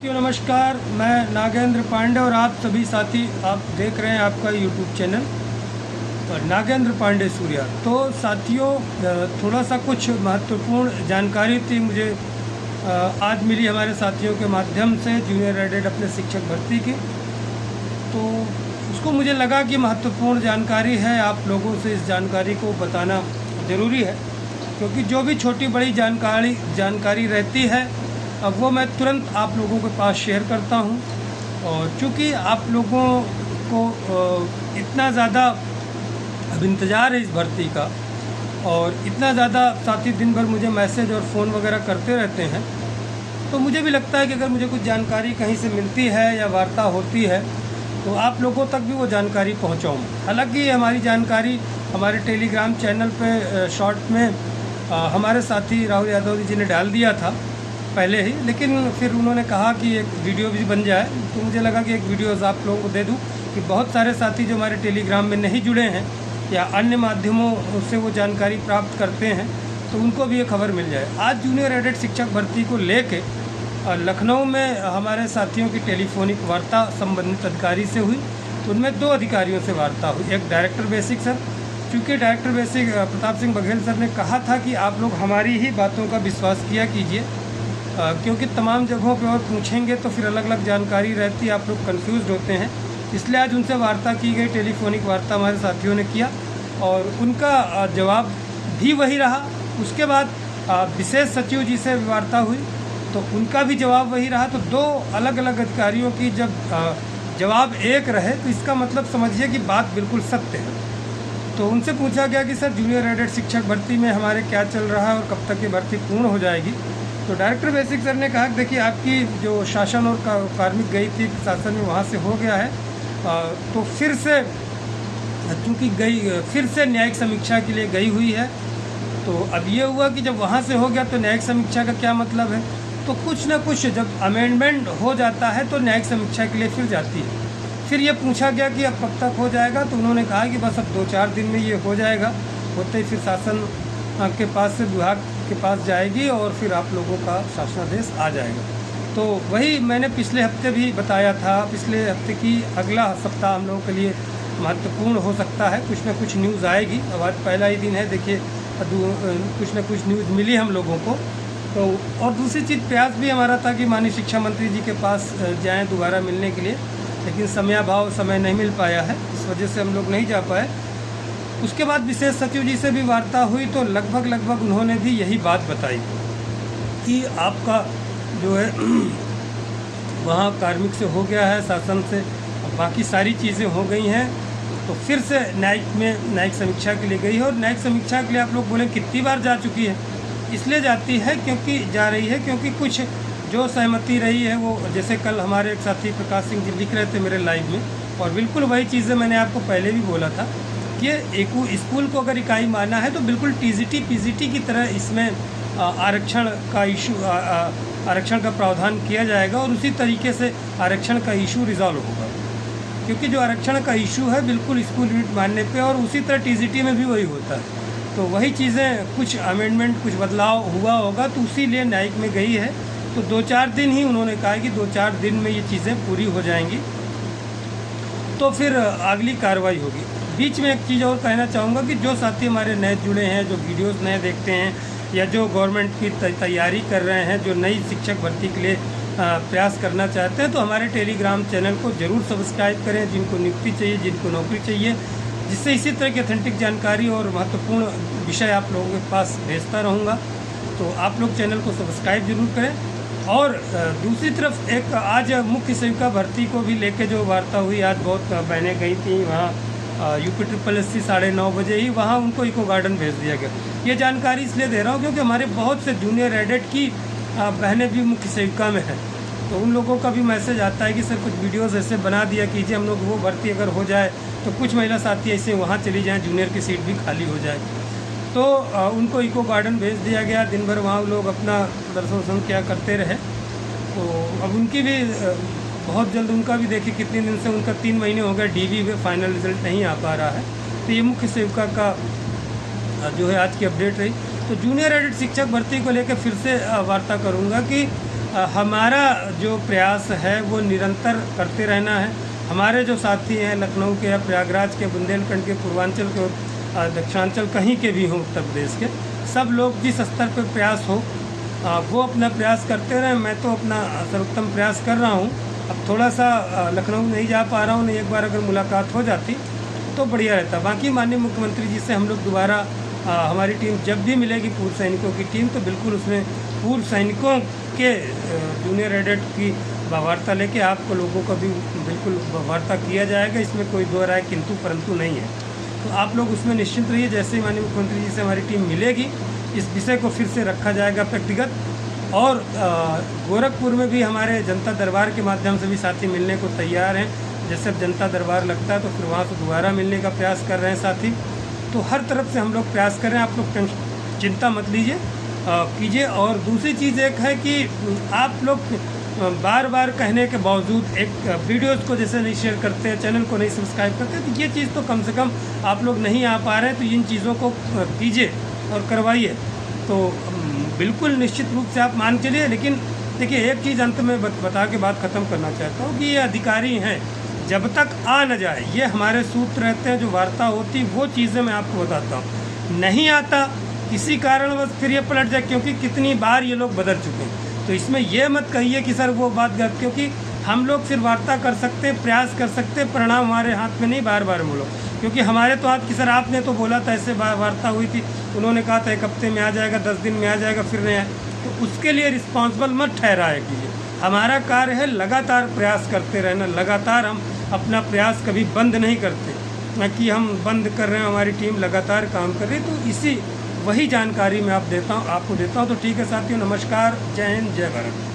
नमस्कार, मैं नागेंद्र पांडे और आप सभी साथी आप देख रहे हैं आपका यूट्यूब चैनल और नागेंद्र पांडे सूर्या। तो साथियों, थोड़ा सा कुछ महत्वपूर्ण जानकारी थी मुझे आज मिली हमारे साथियों के माध्यम से जूनियर एडेड अपने शिक्षक भर्ती की। तो उसको मुझे लगा कि महत्वपूर्ण जानकारी है, आप लोगों से इस जानकारी को बताना ज़रूरी है, क्योंकि जो भी छोटी बड़ी जानकारी रहती है अब वो मैं तुरंत आप लोगों के पास शेयर करता हूं। और चूँकि आप लोगों को इतना ज़्यादा अब इंतज़ार है इस भर्ती का और इतना ज़्यादा साथी दिन भर मुझे मैसेज और फ़ोन वगैरह करते रहते हैं, तो मुझे भी लगता है कि अगर मुझे कुछ जानकारी कहीं से मिलती है या वार्ता होती है तो आप लोगों तक भी वो जानकारी पहुँचाऊँ। हालाँकि हमारी जानकारी हमारे टेलीग्राम चैनल पे शॉर्ट में हमारे साथी राहुल यादव जी ने डाल दिया था पहले ही, लेकिन फिर उन्होंने कहा कि एक वीडियो भी बन जाए, तो मुझे लगा कि एक वीडियोज़ आप लोगों को दे दूं कि बहुत सारे साथी जो हमारे टेलीग्राम में नहीं जुड़े हैं या अन्य माध्यमों से वो जानकारी प्राप्त करते हैं तो उनको भी ये खबर मिल जाए। आज जूनियर एडेड शिक्षक भर्ती को लेके लखनऊ में हमारे साथियों की टेलीफोनिक वार्ता संबंधित अधिकारी से हुई। तो उनमें दो अधिकारियों से वार्ता हुई, एक डायरेक्टर बेसिक सर, चूँकि director basic Pratap Singh Baghel sir ने कहा था कि आप लोग हमारी ही बातों का विश्वास किया कीजिए, क्योंकि तमाम जगहों पे और पूछेंगे तो फिर अलग अलग जानकारी रहती है, आप लोग कंफ्यूज होते हैं। इसलिए आज उनसे वार्ता की गई, टेलीफोनिक वार्ता हमारे साथियों ने किया और उनका जवाब भी वही रहा। उसके बाद विशेष सचिव जी से वार्ता हुई तो उनका भी जवाब वही रहा। तो दो अलग अलग अधिकारियों की जब जवाब एक रहे तो इसका मतलब समझिए कि बात बिल्कुल सत्य है। तो उनसे पूछा गया कि सर जूनियर एडेड शिक्षक भर्ती में हमारे क्या चल रहा है और कब तक ये भर्ती पूर्ण हो जाएगी। तो डायरेक्टर बेसिक सर ने कहा कि देखिए आपकी जो शासन और कार्मिक गई थी शासन में वहाँ से हो गया है, तो फिर से चूँकि फिर से न्यायिक समीक्षा के लिए गई हुई है। तो अब ये हुआ कि जब वहाँ से हो गया तो न्यायिक समीक्षा का क्या मतलब है, तो कुछ ना कुछ जब अमेंडमेंट हो जाता है तो न्यायिक समीक्षा के लिए फिर जाती है। फिर ये पूछा गया कि अब कब तक हो जाएगा, तो उन्होंने कहा कि बस अब 2-4 दिन में ये हो जाएगा, होते ही फिर शासन के पास से विभाग के पास जाएगी और फिर आप लोगों का शासनादेश आ जाएगा। तो वही मैंने पिछले हफ्ते भी बताया था, पिछले हफ्ते की अगला सप्ताह हम लोगों के लिए महत्वपूर्ण हो सकता है, कुछ ना कुछ न्यूज़ आएगी। अब आज पहला ही दिन है, देखिए कुछ ना कुछ न्यूज़ मिली हम लोगों को। तो और दूसरी चीज़ प्रयास भी हमारा था कि माननीय शिक्षा मंत्री जी के पास जाएँ दोबारा मिलने के लिए, लेकिन समयाभाव समय नहीं मिल पाया है, इस वजह से हम लोग नहीं जा पाए। उसके बाद विशेष सचिव जी से भी वार्ता हुई तो लगभग उन्होंने भी यही बात बताई कि आपका जो है वहाँ कार्मिक से हो गया है, शासन से बाकी सारी चीज़ें हो गई हैं, तो फिर से न्यायिक समीक्षा के लिए गई है। और न्यायिक समीक्षा के लिए आप लोग बोले कितनी बार जा चुकी है, इसलिए जाती है क्योंकि जा रही है क्योंकि कुछ जो सहमति रही है वो, जैसे कल हमारे एक साथी प्रकाश सिंह जी लिख रहे थे मेरे लाइव में, और बिल्कुल वही चीज़ें मैंने आपको पहले भी बोला था कि एक स्कूल को अगर इकाई मानना है तो बिल्कुल टीजीटी पीजीटी की तरह इसमें आरक्षण का प्रावधान किया जाएगा और उसी तरीके से आरक्षण का इशू रिजॉल्व होगा, क्योंकि जो आरक्षण का इशू है बिल्कुल स्कूल यूनिट मानने पे, और उसी तरह टीजीटी में भी वही होता है। तो वही चीज़ें कुछ अमेंडमेंट कुछ बदलाव हुआ होगा, तो उसी लिए न्यायिक में गई है। तो 2-4 दिन ही उन्होंने कहा कि 2-4 दिन में ये चीज़ें पूरी हो जाएंगी तो फिर अगली कार्रवाई होगी। बीच में एक चीज़ और कहना चाहूँगा कि जो साथी हमारे नए जुड़े हैं, जो वीडियोस नए देखते हैं या जो गवर्नमेंट की तैयारी कर रहे हैं, जो नई शिक्षक भर्ती के लिए प्रयास करना चाहते हैं, तो हमारे टेलीग्राम चैनल को ज़रूर सब्सक्राइब करें। जिनको नियुक्ति चाहिए, जिनको नौकरी चाहिए, जिससे इसी तरह की ऑथेंटिक जानकारी और महत्वपूर्ण विषय आप लोगों के पास भेजता रहूँगा। तो आप लोग चैनल को सब्सक्राइब जरूर करें। और दूसरी तरफ एक आज मुख्य सेविका भर्ती को भी लेके जो वार्ता हुई, आज बहुत बहनें गई थी वहाँ UP-SSC 9:30 बजे ही वहाँ उनको इको गार्डन भेज दिया गया। ये जानकारी इसलिए दे रहा हूँ क्योंकि हमारे बहुत से जूनियर एडेड की बहनें भी मुख्य सेविका में हैं, तो उन लोगों का भी मैसेज आता है कि सर कुछ वीडियोस ऐसे बना दिया कीजिए, हम लोग वो भर्ती अगर हो जाए तो कुछ महिला साथी ऐसे वहाँ चली जाएँ, जूनियर की सीट भी खाली हो जाए। तो उनको इको गार्डन भेज दिया गया, दिन भर वहाँ लोग अपना प्रदर्शन क्या करते रहे। तो अब उनकी भी बहुत जल्द उनका भी देखिए कितने दिन से उनका 3 महीने हो गए DV में फाइनल रिजल्ट नहीं आ पा रहा है। तो ये मुख्य सेविका का जो है आज की अपडेट रही। तो जूनियर एडेड शिक्षक भर्ती को लेकर फिर से वार्ता करूँगा कि हमारा जो प्रयास है वो निरंतर करते रहना है। हमारे जो साथी हैं लखनऊ के या प्रयागराज के, बुंदेलखंड के, पूर्वांचल के, दक्षिणांचल कहीं के भी हों उत्तर प्रदेश के, सब लोग जिस स्तर पर प्रयास हो वो अपना प्रयास करते रहें। मैं तो अपना सर्वोत्तम प्रयास कर रहा हूँ। अब थोड़ा सा लखनऊ नहीं जा पा रहा हूँ, नहीं एक बार अगर मुलाकात हो जाती तो बढ़िया रहता। बाकी माननीय मुख्यमंत्री जी से हम लोग दोबारा हमारी टीम जब भी मिलेगी, पूर्व सैनिकों की टीम, तो बिल्कुल उसमें पूर्व सैनिकों के जूनियर एडेट की वार्ता लेके आपको लोगों का भी बिल्कुल वार्ता किया जाएगा। इसमें कोई दो राय किंतु परंतु नहीं है। तो आप लोग उसमें निश्चिंत रहिए। जैसे ही माननीय मुख्यमंत्री जी से हमारी टीम मिलेगी, इस विषय को फिर से रखा जाएगा व्यक्तिगत। और गोरखपुर में भी हमारे जनता दरबार के माध्यम से भी साथी मिलने को तैयार हैं। जैसे अब जनता दरबार लगता है तो फिर वहाँ से दोबारा मिलने का प्रयास कर रहे हैं साथी। तो हर तरफ से हम लोग प्रयास कर रहे हैं। आप लोग चिंता मत लीजिए, कीजिए। और दूसरी चीज़ एक है कि आप लोग बार बार कहने के बावजूद एक वीडियोज़ को जैसे नहीं शेयर करते, चैनल को नहीं सब्सक्राइब करते, तो ये चीज़ तो कम से कम आप लोग नहीं आ पा रहे हैं। तो इन चीज़ों को कीजिए और करवाइए। तो बिल्कुल निश्चित रूप से आप मान चलिए। लेकिन देखिए, एक चीज़ अंत में बता के बात ख़त्म करना चाहता हूँ कि ये अधिकारी हैं, जब तक आ न जाए, ये हमारे सूत्र रहते हैं, जो वार्ता होती वो चीज़ें मैं आपको बताता हूँ। नहीं आता किसी कारणवश फिर ये पलट जाए, क्योंकि कितनी बार ये लोग बदल चुके हैं। तो इसमें यह मत कहिए कि सर वो बात गलत, क्योंकि हम लोग सिर्फ वार्ता कर सकते हैं, प्रयास कर सकते हैं, परिणाम हमारे हाथ में नहीं। बार बार बोलो, क्योंकि हमारे तो हाथ की, सर आपने तो बोला था, ऐसे वार्ता हुई थी, उन्होंने कहा था 1 हफ्ते में आ जाएगा, 10 दिन में आ जाएगा, फिर नहीं आया। तो उसके लिए रिस्पॉन्सिबल मत ठहराया कीजिए। हमारा कार्य है लगातार प्रयास करते रहना। लगातार हम अपना प्रयास कभी बंद नहीं करते, न कि हम बंद कर रहे हैं, हमारी टीम लगातार काम कर रही है। तो इसी वही जानकारी मैं आपको देता हूँ। तो ठीक है साथियों, नमस्कार, जय हिंद, जय भारत।